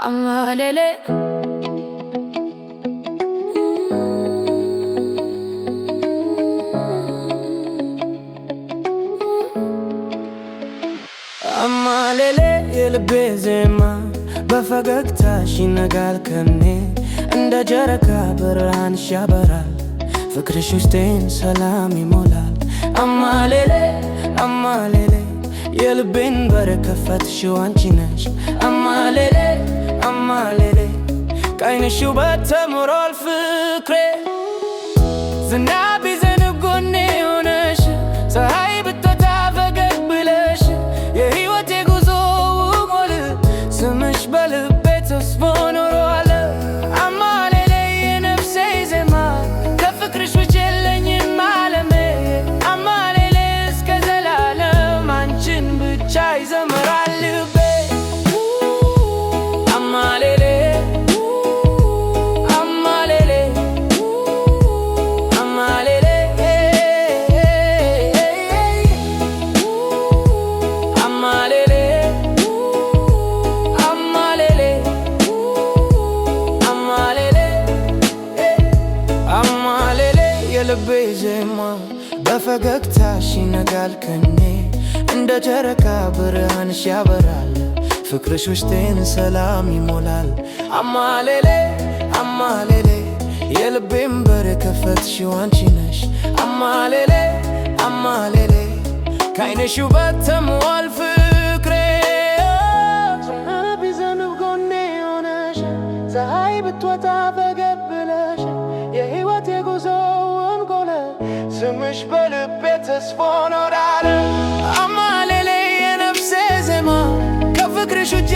Amalele አማሌሌ የልቤ ዜማ በፈገግታሽ ይነጋል ከኔ እንደ ጨረቃ ብርሃንሽ ያበራል ፍቅርሽ ውስጤን ሰላም ይሞላል። አማሌሌ አማሌሌ የልቤን በር ከፈትሽው አንቺ ነሽ። አማሌሌ አማሌሌ ከዓይንሽ ውበት ተምሯል ፍቅሬ ዝናብ ቢዘንብ ጎኔ ሆነሽ ፀሐይ ብትወጣ ፈገግ ብለሽ የሕይወቴ ጉዞ ሞል ስምሽ በልቤ ተስፋ ኖሯል። አማሌሌ የነፍሴ ዜማ ከፍቅርሽ ውጭ የለኝም ዓለሜ። አማሌሌ እስከ ዘላለም አንቺን ብቻ ይዘምራል ልቤ። አማሌሌ አማሌሌ አማሌሌ አማሌሌ አማሌሌ አማሌሌ አማሌሌ የልቤ ዜማ በፈገግታሽ ይነጋል ከኔ እንደ ጨረቃ ብርሃንሽ ያበራል ፍቅርሽ ውስጤን ሰላም ይሞላል። አማሌሌ አማሌሌ የልቤን በር የከፈትሽው አንቺ ነሽ። አማሌሌ አማሌሌ ከዓይንሽ ውበት ተምሯል ፍቅሬ ዝናብ ቢዘንብ ጎኔ ሆነሽ ፀሐይ ብትወጣ ፈገግ ብለሽ የሕይወቴ ጉዞ እንቆላል ስምሽ በልቤ ተስፋ ኖሯል። አማሌሌ የነፍሴ ዜማ ከፍቅርሽ ውጭ